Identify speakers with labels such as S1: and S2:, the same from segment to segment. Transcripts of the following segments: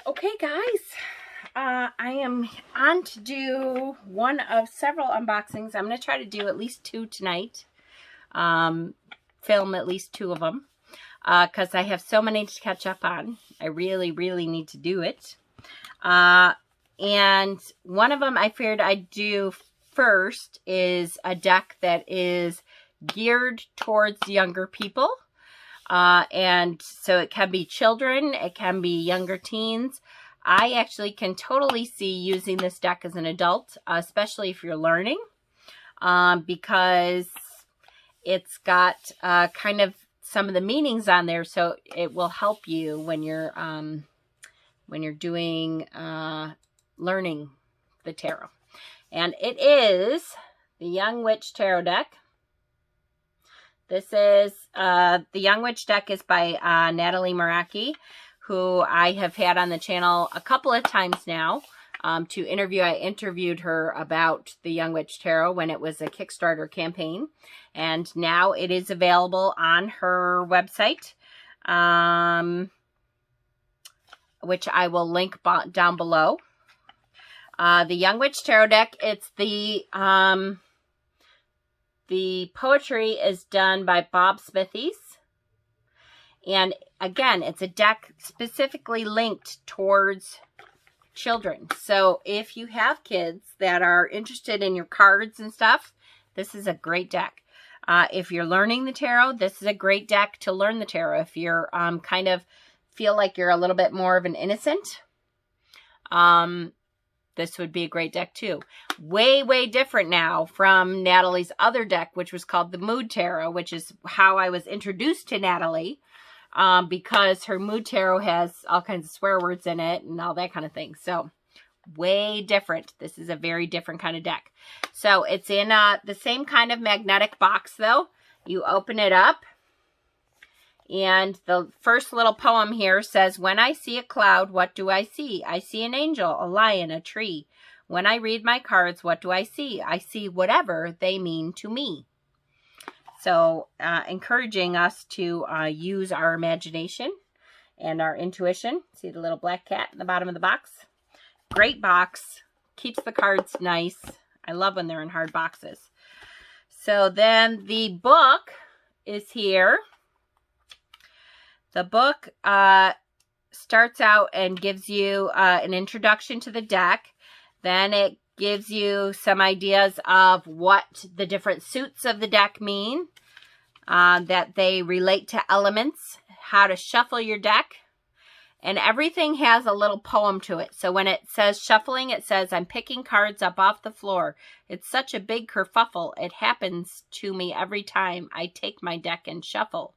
S1: Okay, guys, I am on to do one of several unboxings. I'm going to try to do at least 2 tonight, film at least 2 of them, because I have so many to catch up on. I really need to do it. And one of them I figured I'd do first is a deck that is geared towards younger people. And so it can be children, it can be younger teens. I actually can totally see using this deck as an adult, especially if you're learning, because it's got kind of some of the meanings on there, so it will help you when you're doing learning the tarot. And it is the Young Witch Tarot deck. This is, the Young Witch deck is by Natalie Maracki, who I have had on the channel a couple of times now to interview. I interviewed her about the Young Witch Tarot when it was a Kickstarter campaign. And now it is available on her website, which I will link down below. The Young Witch Tarot deck, it's the poetry is done by Bob Smithies. And again, it's a deck specifically linked towards children. So if you have kids that are interested in your cards and stuff, this is a great deck. If you're learning the tarot, this is a great deck to learn the tarot. If you're kind of feel like you're a little bit more of an innocent, this would be a great deck too. Way different now from Natalie's other deck, which was called the Mood Tarot, which is how I was introduced to Natalie, because her Mood Tarot has all kinds of swear words in it and all that kind of thing. So way different. This is a very different kind of deck. So it's in the same kind of magnetic box though. You open it up. And the first little poem here says, when I see a cloud, what do I see? I see an angel, a lion, a tree. When I read my cards, what do I see? I see whatever they mean to me. So, encouraging us to use our imagination and our intuition. See the little black cat in the bottom of the box? Great box. Keeps the cards nice. I love when they're in hard boxes. So then the book is here. The book starts out and gives you an introduction to the deck. Then it gives you some ideas of what the different suits of the deck mean, that they relate to elements, how to shuffle your deck, and everything has a little poem to it. So when it says shuffling, it says, I'm picking cards up off the floor. It's such a big kerfuffle. It happens to me every time I take my deck and shuffle.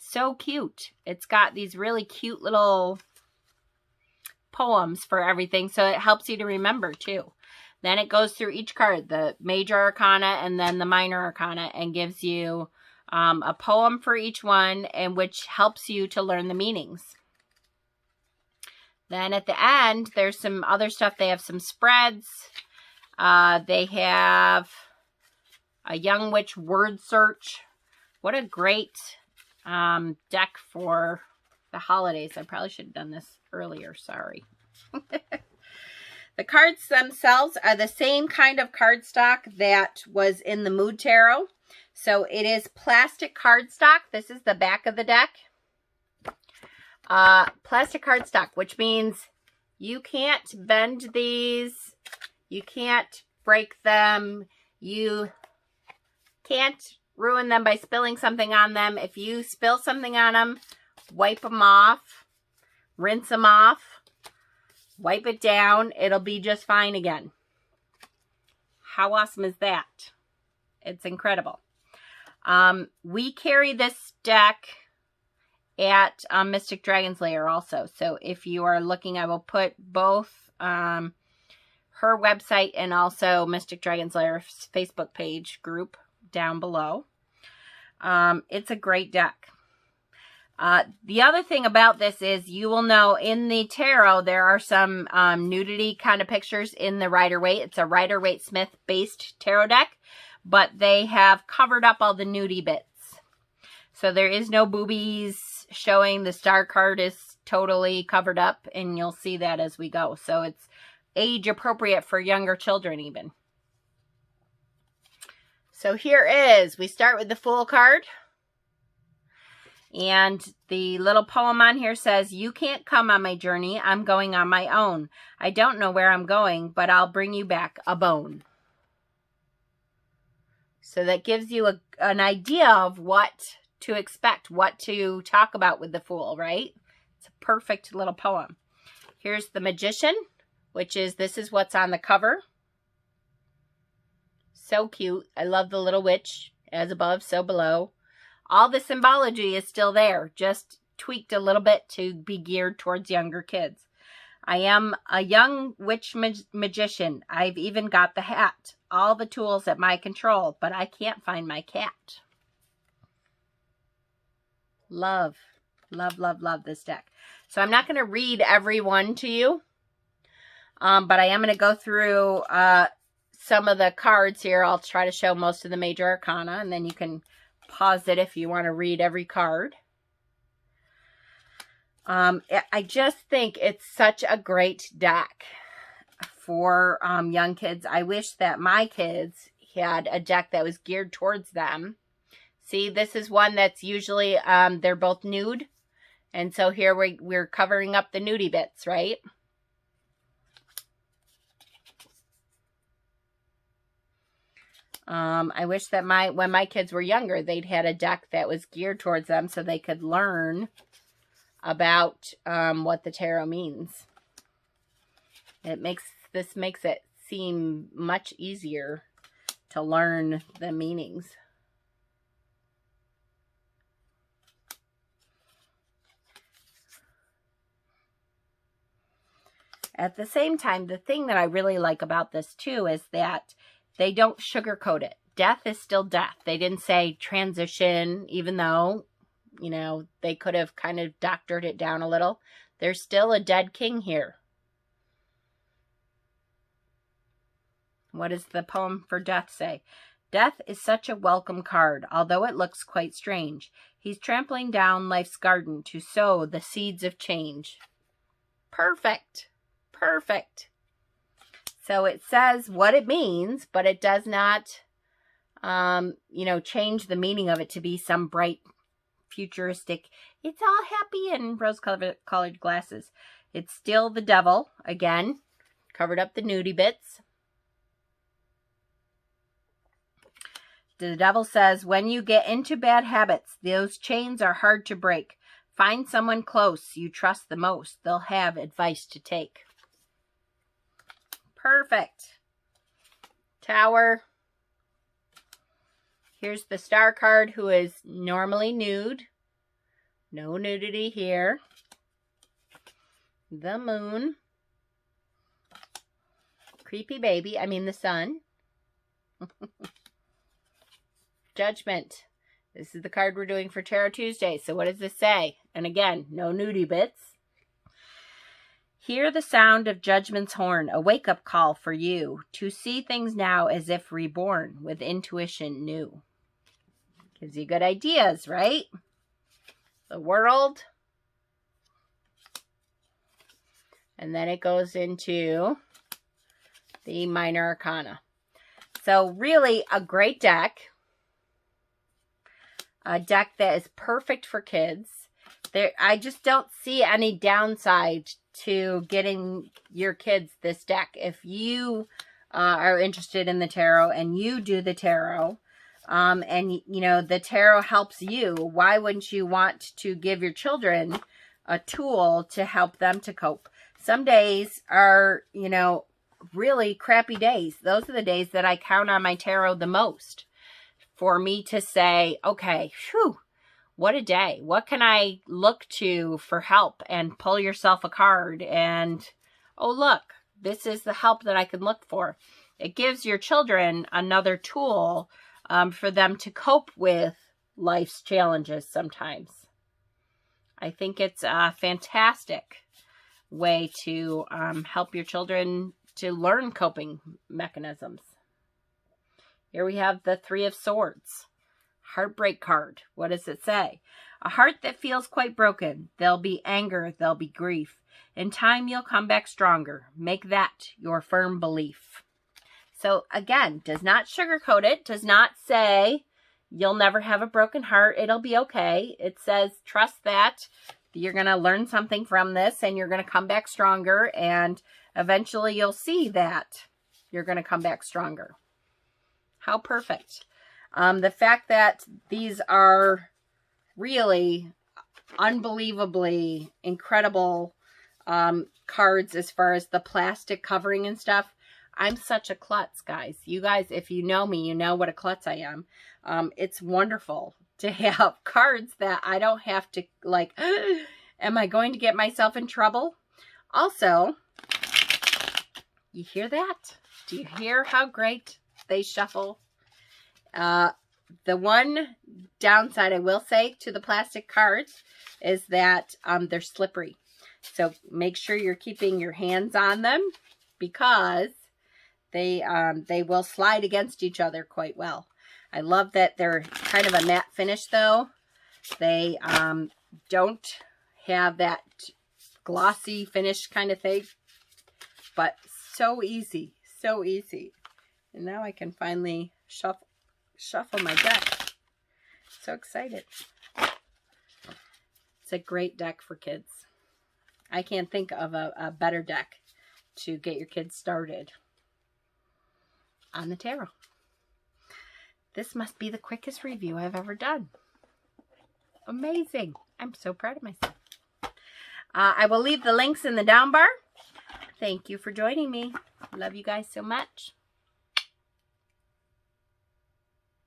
S1: So cute. It's got these really cute little poems for everything, so it helps you to remember too. Then it goes through each card, the major arcana and then the minor arcana, and gives you a poem for each one, and which helps you to learn the meanings. Then at the end, there's some other stuff. They have some spreads. They have a Young Witch word search. What a great deck for the holidays. I probably should have done this earlier. Sorry. The cards themselves are the same kind of cardstock that was in the Mood Tarot. So it is plastic cardstock. This is the back of the deck. Plastic cardstock, which means you can't bend these. You can't break them. You can't ruin them by spilling something on them. If you spill something on them, wipe them off, rinse them off, wipe it down. It'll be just fine again. How awesome is that? It's incredible. We carry this deck at Mystic Dragon's Lair also. So if you are looking, I will put both her website and also Mystic Dragon's Lair's Facebook page group down below. It's a great deck. The other thing about this is you will know in the tarot there are some nudity kind of pictures in the Rider-Waite. It's a Rider-Waite Smith based tarot deck, but they have covered up all the nudie bits. So there is no boobies showing. The star card is totally covered up, and you'll see that as we go. So it's age appropriate for younger children even. So here is, we start with the Fool card. And the little poem on here says, "You can't come on my journey. I'm going on my own. I don't know where I'm going, but I'll bring you back a bone." So that gives you an idea of what to expect, what to talk about with the Fool, right? It's a perfect little poem. Here's the Magician, which is, this is what's on the cover. So cute. I love the little witch, as above, so below. All the symbology is still there, just tweaked a little bit to be geared towards younger kids. "I am a young witch magician. I've even got the hat. All the tools at my control, but I can't find my cat." Love, love, love, love this deck. So I'm not going to read every one to you, but I am going to go through some of the cards here. I'll try to show most of the major arcana, and then you can pause it if you want to read every card. I just think it's such a great deck for young kids. I wish that my kids had a deck that was geared towards them. See, this is one that's usually, they're both nude. And so here we're covering up the nudie bits, right? I wish that when my kids were younger, they'd had a deck that was geared towards them so they could learn about what the tarot means. This makes it seem much easier to learn the meanings. At the same time, the thing that I really like about this too is that they don't sugarcoat it. Death is still death. They didn't say transition, even though, you know, they could have kind of doctored it down a little. There's still a dead king here. What does the poem for Death say? "Death is such a welcome card, although it looks quite strange. He's trampling down life's garden to sow the seeds of change." Perfect. Perfect. So it says what it means, but it does not, you know, change the meaning of it to be some bright, futuristic, it's all happy and rose-colored glasses. It's still the devil, again, covered up the nudie bits. The devil says, "When you get into bad habits, those chains are hard to break. Find someone close you trust the most. They'll have advice to take." Perfect. Tower. Here's the Star card, who is normally nude. No nudity here. The Moon. Creepy baby. I mean the Sun. Judgment. This is the card we're doing for Tarot Tuesday. So what does this say? And again, no nudie bits. "Hear the sound of judgment's horn, a wake-up call for you, to see things now as if reborn, with intuition new." Gives you good ideas, right? The World. And then it goes into the minor arcana. So really a great deck. A deck that is perfect for kids. I just don't see any downside to getting your kids this deck. If you are interested in the tarot and you do the tarot, and you know the tarot helps you, why wouldn't you want to give your children a tool to help them to cope? Some days are, you know, really crappy days. Those are the days that I count on my tarot the most, for me to say, okay, whew, what a day. What can I look to for help? And pull yourself a card and, oh, look, this is the help that I can look for. It gives your children another tool for them to cope with life's challenges sometimes. I think it's a fantastic way to help your children to learn coping mechanisms. Here we have the Three of Swords. Heartbreak card. What does it say? A heart that feels quite broken. There'll be anger, there'll be grief. In time, you'll come back stronger. Make that your firm belief. So again, does not sugarcoat it. Does not say you'll never have a broken heart. It'll be okay. It says trust that you're going to learn something from this and you're going to come back stronger. And eventually you'll see that you're going to come back stronger. How perfect. The fact that these are really unbelievably incredible cards as far as the plastic covering and stuff. I'm such a klutz, guys. You guys, if you know me, you know what a klutz I am. It's wonderful to have cards that I don't have to, like, am I going to get myself in trouble? Also, you hear that? Do you hear how great they shuffle? The one downside I will say to the plastic cards is that they're slippery. So make sure you're keeping your hands on them because they will slide against each other quite well. I love that they're kind of a matte finish though. They don't have that glossy finish kind of thing, but so easy, so easy. And now I can finally shuffle my deck. So excited. It's a great deck for kids. I can't think of a better deck to get your kids started on the tarot. This must be the quickest review I've ever done. Amazing. I'm so proud of myself. I will leave the links in the down bar. Thank you for joining me. Love you guys so much.